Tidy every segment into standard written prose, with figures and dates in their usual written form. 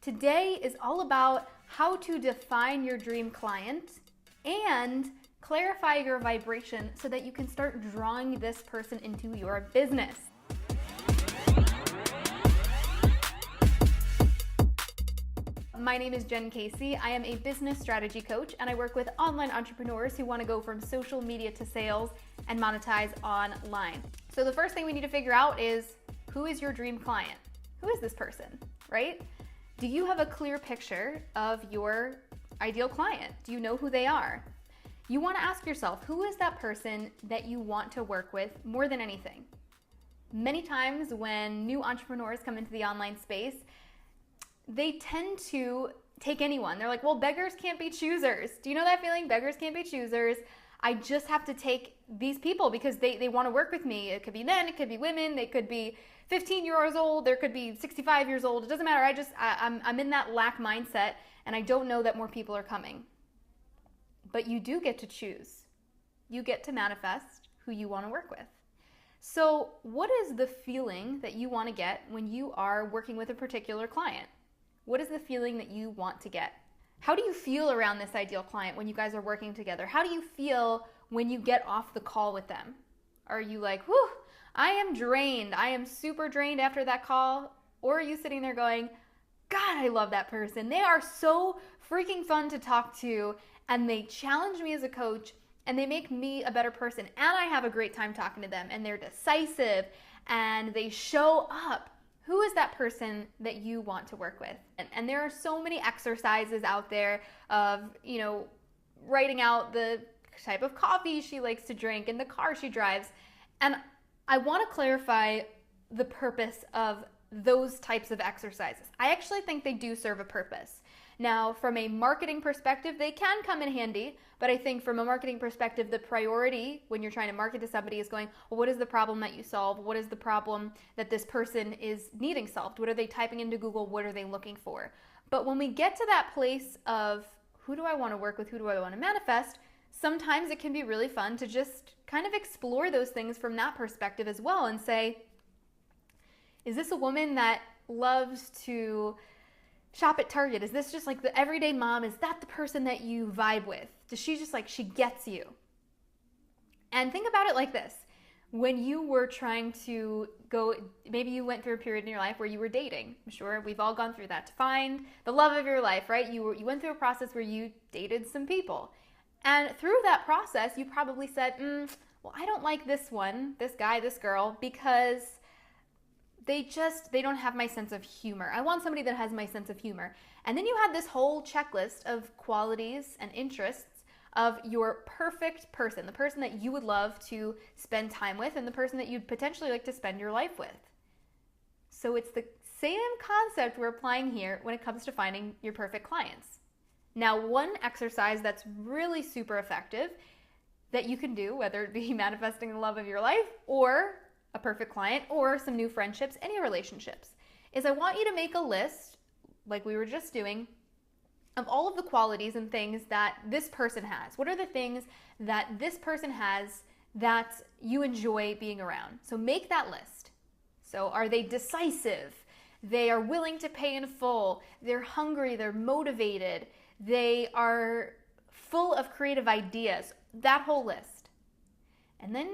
Today is all about how to define your dream client and clarify your vibration so that you can start drawing this person into your business. My name is Jen Casey. I am a business strategy coach, and I work with online entrepreneurs who want to go from social media to sales and monetize online. So the first thing we need to figure out is, who is your dream client? Who is this person, right? Do you have a clear picture of your ideal client? Do you know who they are? You want to ask yourself, who is that person that you want to work with more than anything? Many times when new entrepreneurs come into the online space, they tend to take anyone. They're like, well, beggars can't be choosers. Do you know that feeling? Beggars can't be choosers. I just have to take these people because they want to work with me. It could be men, it could be women, they could be 15 years old, there could be 65 years old. It doesn't matter. I'm in that lack mindset, and I don't know that more people are coming. But you do get to choose. You get to manifest who you want to work with. So what is the feeling that you want to get when you are working with a particular client? What is the feeling that you want to get? How do you feel around this ideal client when you guys are working together? How do you feel when you get off the call with them? Are you like, whew, I am drained. I am super drained after that call. Or are you sitting there going, God, I love that person. They are so freaking fun to talk to, and they challenge me as a coach, and they make me a better person, and I have a great time talking to them, and they're decisive, and they show up. Who is that person that you want to work with? And there are so many exercises out there of, writing out the type of coffee she likes to drink and the car she drives. And I want to clarify the purpose of those types of exercises. I actually think they do serve a purpose. Now, from a marketing perspective, they can come in handy, but I think from a marketing perspective, the priority when you're trying to market to somebody is going, well, what is the problem that you solve? What is the problem that this person is needing solved? What are they typing into Google? What are they looking for? But when we get to that place of, who do I want to work with? Who do I want to manifest? Sometimes it can be really fun to just kind of explore those things from that perspective as well and say, is this a woman that loves to shop at Target? Is this just like the everyday mom? Is that the person that you vibe with? Does she just she gets you? And think about it like this. When you were trying to go, maybe you went through a period in your life where you were dating. I'm sure we've all gone through that to find the love of your life, right? You went through a process where you dated some people. And through that process, you probably said, well, I don't like this one, this guy, this girl, because they don't have my sense of humor. I want somebody that has my sense of humor. And then you had this whole checklist of qualities and interests of your perfect person, the person that you would love to spend time with and the person that you'd potentially like to spend your life with. So it's the same concept we're applying here when it comes to finding your perfect clients. Now, one exercise that's really super effective that you can do, whether it be manifesting the love of your life or a perfect client or some new friendships, any relationships, is I want you to make a list, like we were just doing, of all of the qualities and things that this person has. What are the things that this person has that you enjoy being around? So make that list. So are they decisive? They are willing to pay in full. They're hungry. They're motivated. They are full of creative ideas. That whole list. And then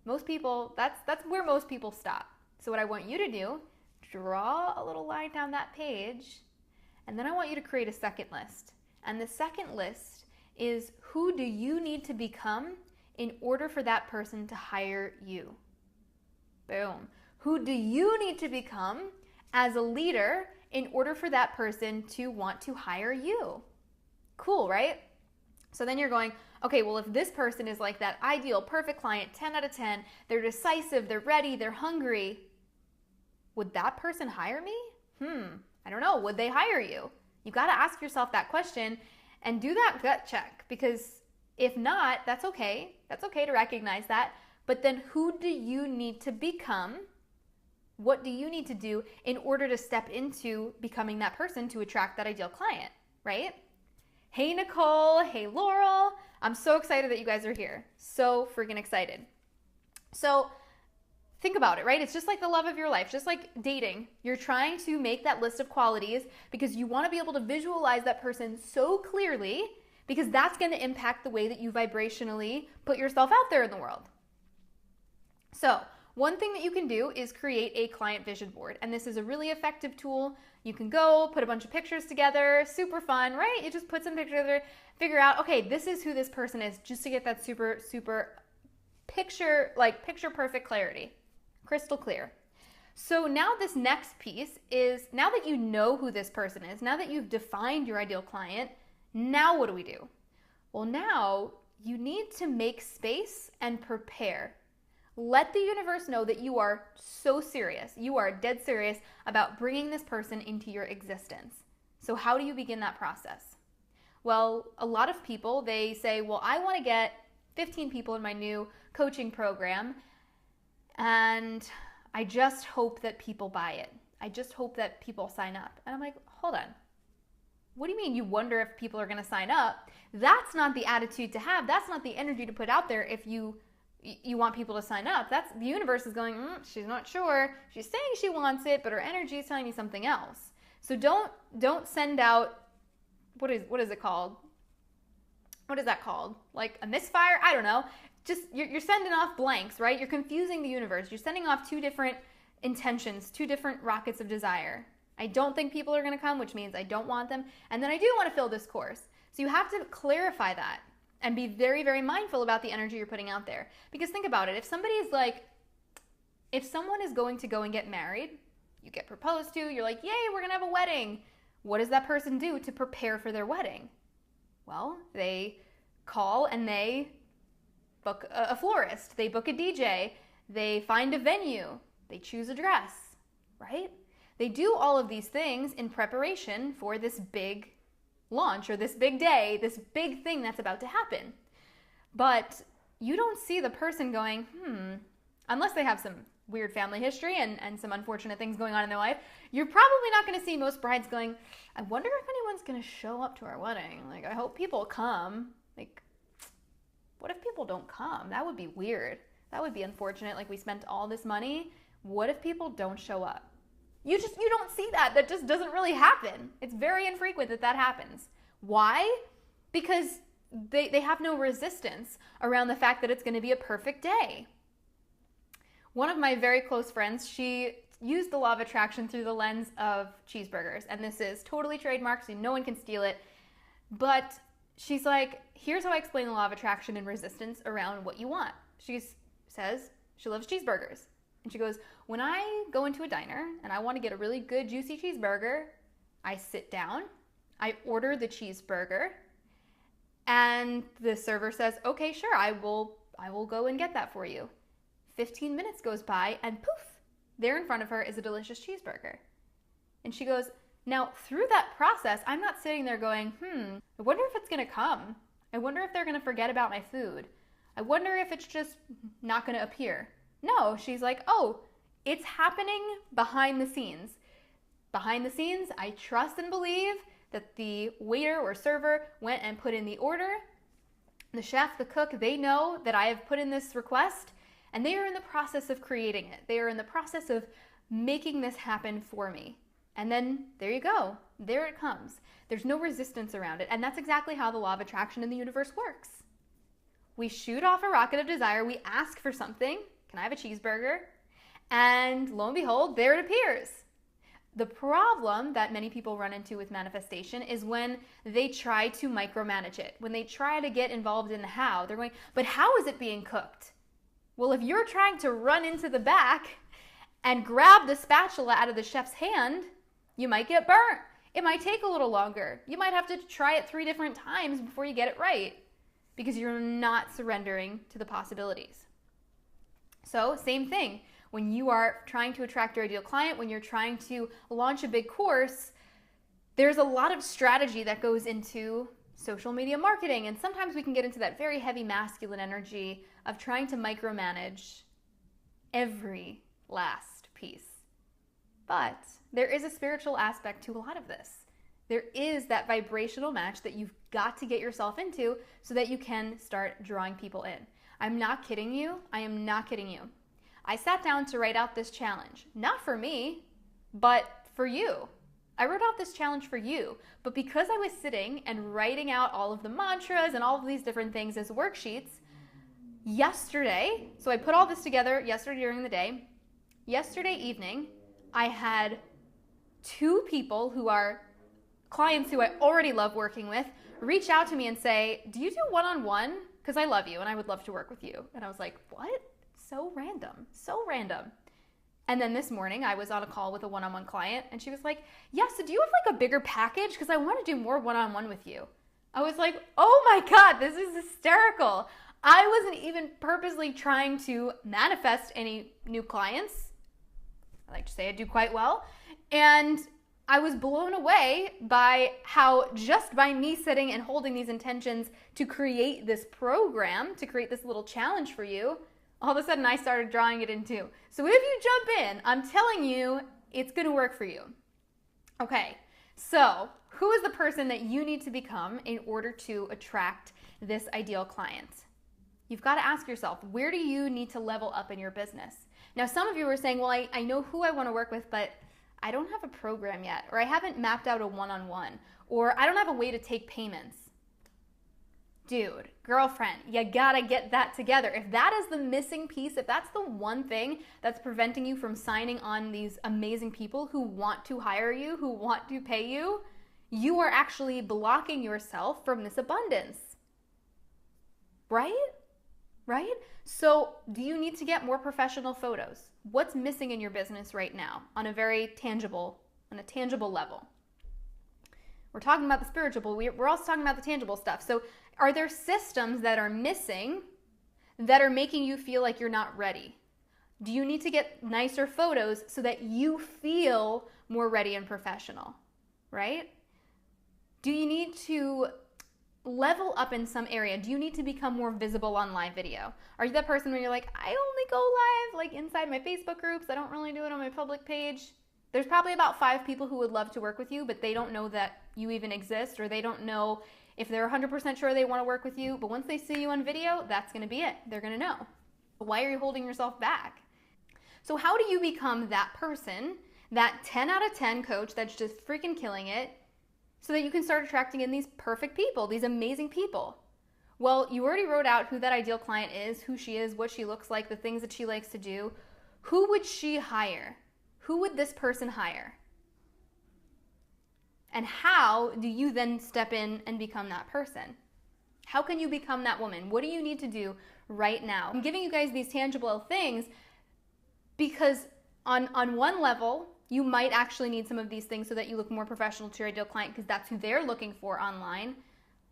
most people, that's where most people stop. So what I want you to do, draw a little line down that page, and then I want you to create a second list. And the second list is, who do you need to become in order for that person to hire you? Boom. Who do you need to become as a leader in order for that person to want to hire you? Cool, right? So then you're going, okay, well, if this person is like that ideal, perfect client, 10 out of 10, they're decisive, they're ready, they're hungry, would that person hire me? I don't know. Would they hire you? You got to ask yourself that question and do that gut check, because if not, that's okay. That's okay to recognize that. But then who do you need to become? What do you need to do in order to step into becoming that person to attract that ideal client, right? Hey, Nicole. Hey, Laurel. I'm so excited that you guys are here. So freaking excited. So think about it, right? It's just like the love of your life, just like dating. You're trying to make that list of qualities because you want to be able to visualize that person so clearly, because that's going to impact the way that you vibrationally put yourself out there in the world. So one thing that you can do is create a client vision board. And this is a really effective tool. You can go put a bunch of pictures together, super fun, right? You just put some pictures together, figure out, okay, this is who this person is, just to get that super picture perfect clarity, crystal clear. So now this next piece is, now that you know who this person is, now that you've defined your ideal client, now what do we do? Well, now you need to make space and prepare. Let the universe know that you are so serious. You are dead serious about bringing this person into your existence. So how do you begin that process? Well, a lot of people, they say, well, I want to get 15 people in my new coaching program, and I just hope that people buy it. I just hope that people sign up. And I'm like, hold on. What do you mean you wonder if people are going to sign up? That's not the attitude to have. That's not the energy to put out there if you want people to sign up. That's the universe is going, she's not sure. She's saying she wants it, but her energy is telling me something else. So don't send out, what is it called? What is that called? Like a misfire? I don't know. Just you're sending off blanks, right? You're confusing the universe. You're sending off two different intentions, two different rockets of desire. I don't think people are going to come, which means I don't want them. And then I do want to fill this course. So you have to clarify that and be very, very mindful about the energy you're putting out there. Because think about it. If someone is going to go and get married, you get proposed to, you're like, yay, we're going to have a wedding. What does that person do to prepare for their wedding? Well, they call and they book a florist. They book a DJ. They find a venue. They choose a dress, right? They do all of these things in preparation for this big launch or this big day, this big thing that's about to happen. But you don't see the person going, unless they have some weird family history and some unfortunate things going on in their life, you're probably not going to see most brides going, I wonder if anyone's going to show up to our wedding. Like, I hope people come. Like, what if people don't come? That would be weird. That would be unfortunate. Like, we spent all this money. What if people don't show up? You don't see that. That just doesn't really happen. It's very infrequent that happens. Why? Because they have no resistance around the fact that it's going to be a perfect day. One of my very close friends, she used the law of attraction through the lens of cheeseburgers. And this is totally trademarked, so no one can steal it. But she's like, here's how I explain the law of attraction and resistance around what you want. She says she loves cheeseburgers. And she goes, when I go into a diner and I want to get a really good juicy cheeseburger, I sit down, I order the cheeseburger, and the server says, okay, sure, I will go and get that for you. 15 minutes goes by and poof, there in front of her is a delicious cheeseburger. And she goes, now through that process, I'm not sitting there going, I wonder if it's going to come. I wonder if they're going to forget about my food. I wonder if it's just not going to appear. No, she's like, oh, it's happening behind the scenes. Behind the scenes, I trust and believe that the waiter or server went and put in the order. The chef, the cook, they know that I have put in this request, and they are in the process of creating it. They are in the process of making this happen for me. And then there you go. There it comes. There's no resistance around it. And that's exactly how the law of attraction in the universe works. We shoot off a rocket of desire. We ask for something. Can I have a cheeseburger? And lo and behold, there it appears. The problem that many people run into with manifestation is when they try to micromanage it. When they try to get involved in the how, they're going, but how is it being cooked? Well, if you're trying to run into the back and grab the spatula out of the chef's hand, you might get burnt. It might take a little longer. You might have to try it 3 different times before you get it right because you're not surrendering to the possibilities. So, same thing. When you are trying to attract your ideal client, when you're trying to launch a big course, there's a lot of strategy that goes into social media marketing. And sometimes we can get into that very heavy masculine energy of trying to micromanage every last piece. But there is a spiritual aspect to a lot of this. There is that vibrational match that you've got to get yourself into so that you can start drawing people in. I'm not kidding you. I am not kidding you. I sat down to write out this challenge, not for me, but for you. I wrote out this challenge for you, but because I was sitting and writing out all of the mantras and all of these different things as worksheets, yesterday, so I put all this together yesterday during the day. Yesterday evening, I had 2 people who are clients who I already love working with reach out to me and say, do you do one-on-one? Because I love you and I would love to work with you. And I was like, what? So random, so random. And then this morning I was on a call with a one-on-one client and she was like, yeah, so do you have like a bigger package? Because I want to do more one-on-one with you. I was like, oh my God, this is hysterical. I wasn't even purposely trying to manifest any new clients. I like to say I do quite well. And I was blown away by how just by me sitting and holding these intentions to create this program, to create this little challenge for you, all of a sudden I started drawing it in too. So if you jump in, I'm telling you, it's gonna work for you. Okay, so who is the person that you need to become in order to attract this ideal client? You've got to ask yourself, where do you need to level up in your business? Now, some of you are saying, well, I know who I want to work with, but I don't have a program yet, or I haven't mapped out a one-on-one, or I don't have a way to take payments. Dude, girlfriend, you gotta get that together. If that is the missing piece, if that's the one thing that's preventing you from signing on these amazing people who want to hire you, who want to pay you, you are actually blocking yourself from this abundance. Right? Right? So do you need to get more professional photos? What's missing in your business right now on a tangible level? We're talking about the spiritual, but we're also talking about the tangible stuff. So are there systems that are missing that are making you feel like you're not ready? Do you need to get nicer photos so that you feel more ready and professional, right? Do you need to level up in some area? Do you need to become more visible on live video? Are you that person where you're like, I only go live like inside my Facebook groups, I don't really do it on my public page? There's probably about 5 people who would love to work with you, but they don't know that you even exist, or they don't know if they're 100% sure they want to work with you, but once they see you on video, that's going to be it. They're going to know. Why are you holding yourself back? So how do you become that person, that 10 out of 10 coach that's just freaking killing it, so that you can start attracting in these perfect people, these amazing people? Well, you already wrote out who that ideal client is, who she is, what she looks like, the things that she likes to do. Who would she hire? Who would this person hire? And how do you then step in and become that person? How can you become that woman? What do you need to do right now? I'm giving you guys these tangible things because on one level, you might actually need some of these things so that you look more professional to your ideal client, because that's who they're looking for online.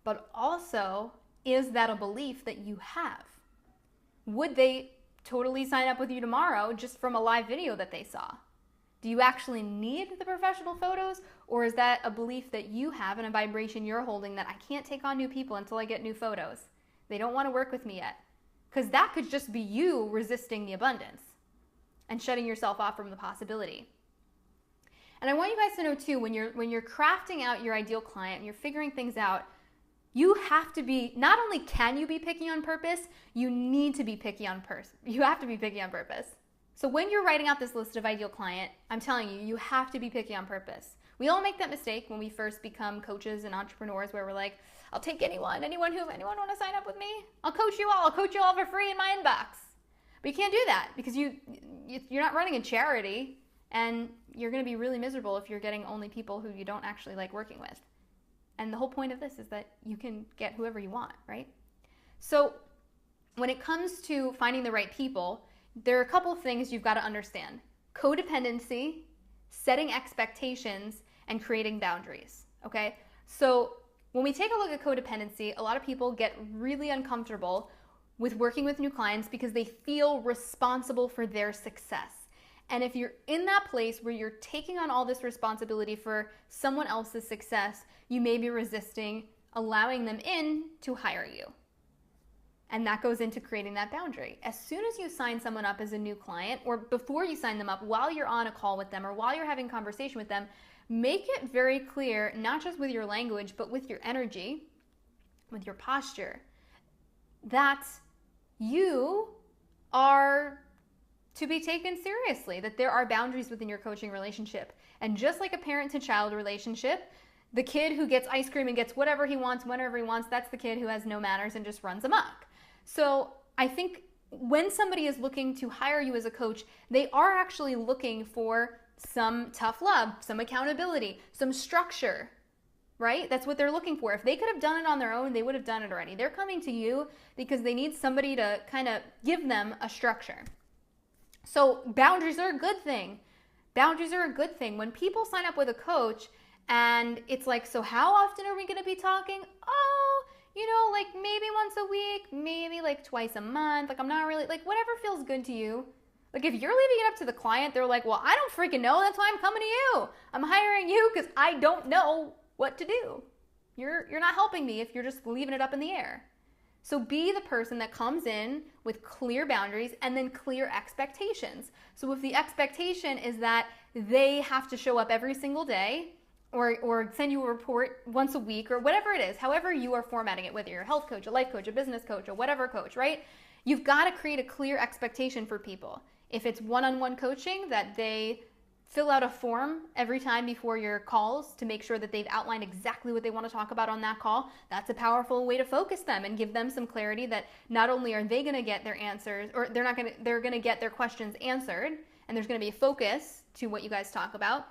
But also, is that a belief that you have? Would they totally sign up with you tomorrow just from a live video that they saw? Do you actually need the professional photos, or is that a belief that you have and a vibration you're holding that I can't take on new people until I get new photos? They don't want to work with me yet. Because that could just be you resisting the abundance and shutting yourself off from the possibility. And I want you guys to know too, when you're crafting out your ideal client and you're figuring things out, you have to be, not only can you be picky on purpose, you need to be picky on purpose. You have to be picky on purpose. So when you're writing out this list of ideal client, I'm telling you, you have to be picky on purpose. We all make that mistake when we first become coaches and entrepreneurs, where we're like, I'll take anyone want to sign up with me? I'll coach you all for free in my inbox. But you can't do that, because you're not running a charity, and you're going to be really miserable if you're getting only people who you don't actually like working with. And the whole point of this is that you can get whoever you want, right? So when it comes to finding the right people, there are a couple of things you've got to understand. Codependency, setting expectations, and creating boundaries, okay? So when we take a look at codependency, a lot of people get really uncomfortable with working with new clients because they feel responsible for their success. And if you're in that place where you're taking on all this responsibility for someone else's success, you may be resisting allowing them in to hire you. And that goes into creating that boundary. As soon as you sign someone up as a new client, or before you sign them up, while you're on a call with them or while you're having a conversation with them, make it very clear, not just with your language, but with your energy, with your posture, that you are to be taken seriously, that there are boundaries within your coaching relationship. And just like a parent to child relationship, the kid who gets ice cream and gets whatever he wants, whenever he wants, that's the kid who has no manners and just runs amok. So I think when somebody is looking to hire you as a coach, they are actually looking for some tough love, some accountability, some structure, right? That's what they're looking for. If they could have done it on their own, they would have done it already. They're coming to you because they need somebody to kind of give them a structure. So boundaries are a good thing. Boundaries are a good thing. When people sign up with a coach and it's like, so how often are we going to be talking? Oh, like maybe once a week, maybe like twice a month. Like I'm not really, like whatever feels good to you. Like if you're leaving it up to the client, they're like, well, I don't freaking know. That's why I'm coming to you. I'm hiring you because I don't know what to do. You're not helping me if you're just leaving it up in the air. So be the person that comes in with clear boundaries and then clear expectations. So if the expectation is that they have to show up every single day or send you a report once a week or whatever it is, however you are formatting it, whether you're a health coach, a life coach, a business coach, or whatever coach, right? You've got to create a clear expectation for people. If it's one-on-one coaching, that they fill out a form every time before your calls to make sure that they've outlined exactly what they want to talk about on that call. That's a powerful way to focus them and give them some clarity that not only are they going to get their answers, or they're going to get their questions answered, and there's going to be a focus to what you guys talk about,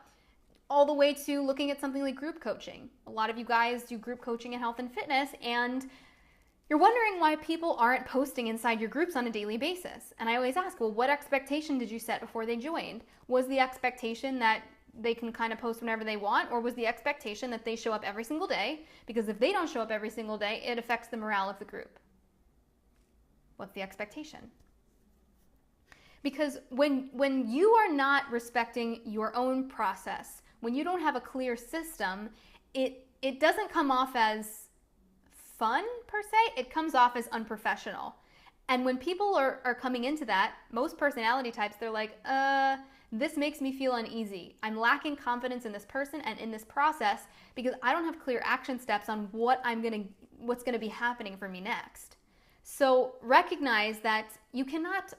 all the way to looking at something like group coaching. A lot of you guys do group coaching in health and fitness, and you're wondering why people aren't posting inside your groups on a daily basis. And I always ask, well, what expectation did you set before they joined? Was the expectation that they can kind of post whenever they want, or was the expectation that they show up every single day? Because if they don't show up every single day, it affects the morale of the group. What's the expectation? Because when you are not respecting your own process, when you don't have a clear system, it doesn't come off as fun per se, it comes off as unprofessional. And when people are coming into that, most personality types, they're like, this makes me feel uneasy. I'm lacking confidence in this person and in this process because I don't have clear action steps on what's gonna be happening for me next. So recognize that you cannot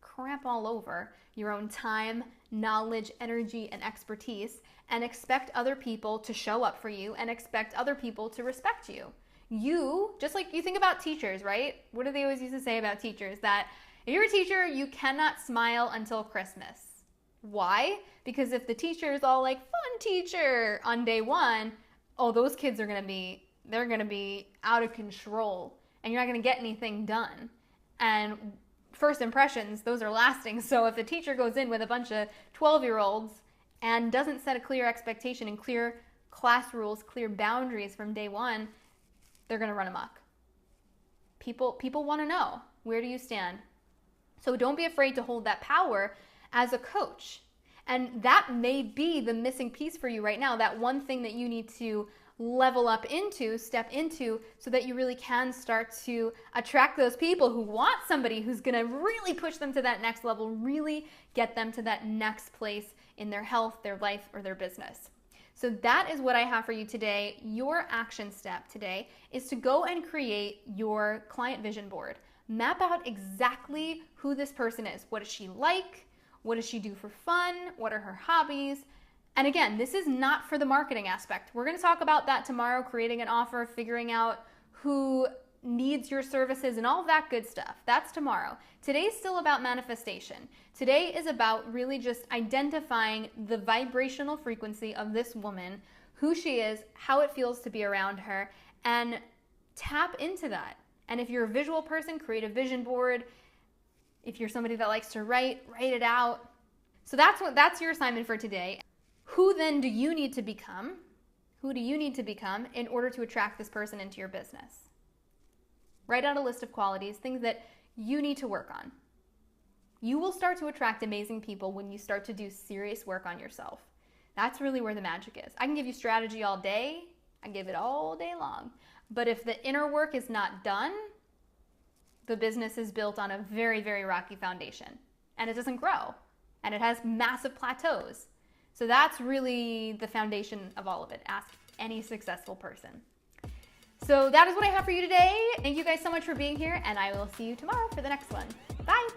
crap all over your own time, knowledge, energy, and expertise and expect other people to show up for you and expect other people to respect you. You, just like you think about teachers, right? What do they always used to say about teachers? That if you're a teacher, you cannot smile until Christmas. Why? Because if the teacher is all like, fun teacher on day one, oh, those kids are they're gonna be out of control and you're not gonna get anything done. And first impressions, those are lasting. So if the teacher goes in with a bunch of 12-year-olds and doesn't set a clear expectation and clear class rules, clear boundaries from day one, they're going to run amok. People want to know, where do you stand? So don't be afraid to hold that power as a coach. And that may be the missing piece for you right now, that one thing that you need to level up into, step into, so that you really can start to attract those people who want somebody who's going to really push them to that next level, really get them to that next place in their health, their life, or their business. So that is what I have for you today. Your action step today is to go and create your client vision board. Map out exactly who this person is. What does she like? What does she do for fun? What are her hobbies? And again, this is not for the marketing aspect. We're going to talk about that tomorrow, creating an offer, figuring out who needs your services and all of that good stuff. That's tomorrow. Today's still about manifestation. Today is about really just identifying the vibrational frequency of this woman, who she is, how it feels to be around her, and tap into that. And if you're a visual person, create a vision board. If you're somebody that likes to write it out. So that's your assignment for today. Who then do you need to become? Who do you need to become in order to attract this person into your business? Write out a list of qualities, things that you need to work on. You will start to attract amazing people when you start to do serious work on yourself. That's really where the magic is. I can give you strategy all day. I give it all day long. But if the inner work is not done, the business is built on a very, very rocky foundation. And it doesn't grow. And it has massive plateaus. So that's really the foundation of all of it. Ask any successful person. So that is what I have for you today. Thank you guys so much for being here, and I will see you tomorrow for the next one. Bye.